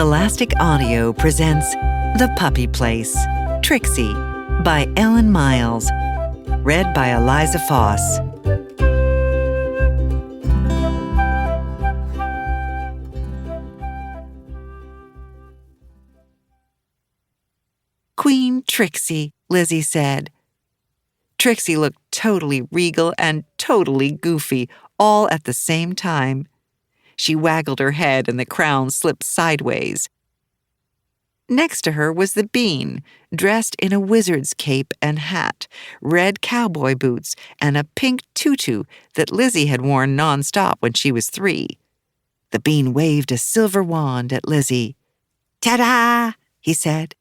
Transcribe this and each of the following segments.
Scholastic Audio presents The Puppy Place, Trixie, by Ellen Miles. Read by Eliza Foss. Queen Trixie, Lizzie said. Trixie looked totally regal and totally goofy, all at the same time. She waggled her head and the crown slipped sideways. Next to her was the Bean, dressed in a wizard's cape and hat, red cowboy boots, and a pink tutu that Lizzie had worn nonstop when she was 3. The Bean waved a silver wand at Lizzie. "Ta-da!" he said.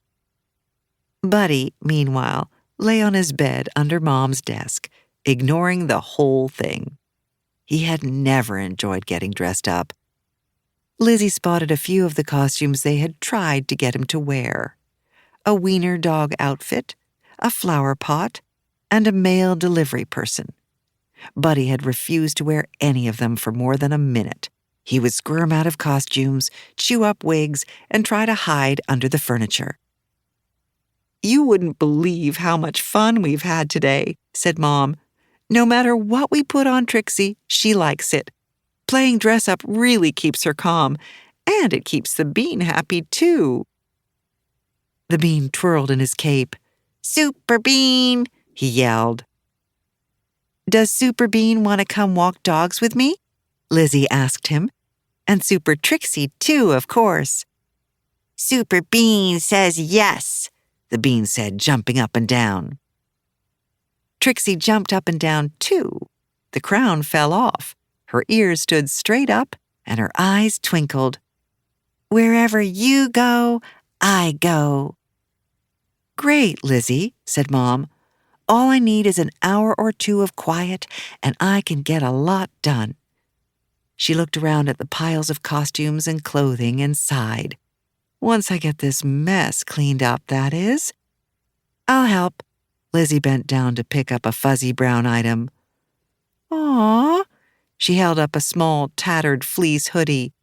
Buddy, meanwhile, lay on his bed under Mom's desk, ignoring the whole thing. He had never enjoyed getting dressed up. Lizzie spotted a few of the costumes they had tried to get him to wear. A wiener dog outfit, a flower pot, and a mail delivery person. Buddy had refused to wear any of them for more than a minute. He would squirm out of costumes, chew up wigs, and try to hide under the furniture. "You wouldn't believe how much fun we've had today," said Mom. "No matter what we put on Trixie, she likes it. Playing dress-up really keeps her calm, and it keeps the Bean happy, too." The Bean twirled in his cape. "Super Bean!" he yelled. "Does Super Bean want to come walk dogs with me?" Lizzie asked him. "And Super Trixie, too, of course." "Super Bean says yes," the Bean said, jumping up and down. Trixie jumped up and down, too. The crown fell off. Her ears stood straight up, and her eyes twinkled. "Wherever you go, I go." "Great, Lizzie," said Mom. "All I need is an hour or 2 of quiet, and I can get a lot done." She looked around at the piles of costumes and clothing and sighed. "Once I get this mess cleaned up, that is." "I'll help." Lizzie bent down to pick up a fuzzy brown item. "Aw!" She held up a small, tattered fleece hoodie.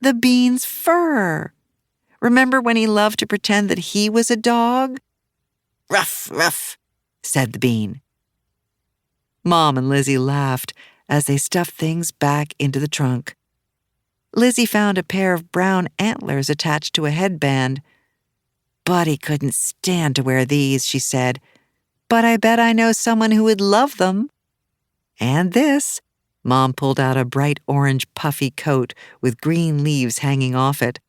"The Bean's fur. Remember when he loved to pretend that he was a dog?" "Ruff, ruff," said the Bean. Mom and Lizzie laughed as they stuffed things back into the trunk. Lizzie found a pair of brown antlers attached to a headband. "Buddy couldn't stand to wear these," she said. "But I bet I know someone who would love them." "And this." Mom pulled out a bright orange puffy coat with green leaves hanging off it.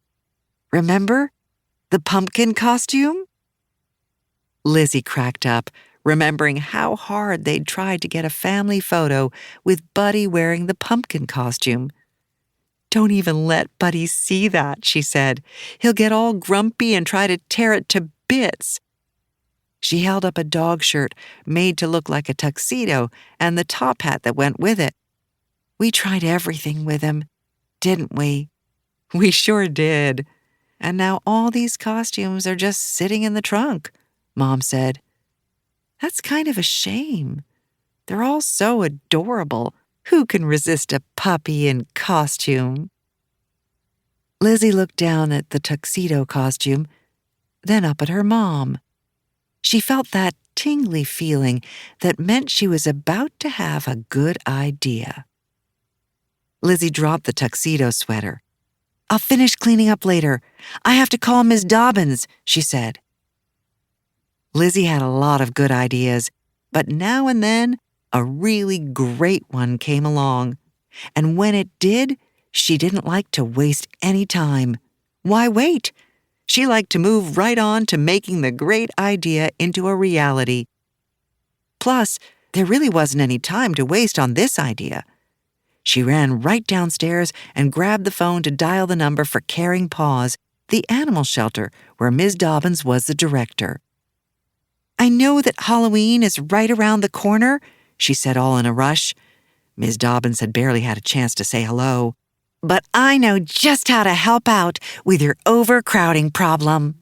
"Remember? The pumpkin costume?" Lizzie cracked up, remembering how hard they'd tried to get a family photo with Buddy wearing the pumpkin costume. "Don't even let Buddy see that," she said. "He'll get all grumpy and try to tear it to bits." She held up a dog shirt made to look like a tuxedo and the top hat that went with it. "We tried everything with him, didn't we?" "We sure did. And now all these costumes are just sitting in the trunk," Mom said. "That's kind of a shame. They're all so adorable. Who can resist a puppy in costume?" Lizzie looked down at the tuxedo costume, then up at her mom. She felt that tingly feeling that meant she was about to have a good idea. Lizzie dropped the tuxedo sweater. "I'll finish cleaning up later. I have to call Ms. Dobbins," she said. Lizzie had a lot of good ideas, but now and then a really great one came along. And when it did, she didn't like to waste any time. Why wait? She liked to move right on to making the great idea into a reality. Plus, there really wasn't any time to waste on this idea. She ran right downstairs and grabbed the phone to dial the number for Caring Paws, the animal shelter where Ms. Dobbins was the director. "I know that Halloween is right around the corner," she said all in a rush. Ms. Dobbins had barely had a chance to say hello. "But I know just how to help out with your overcrowding problem."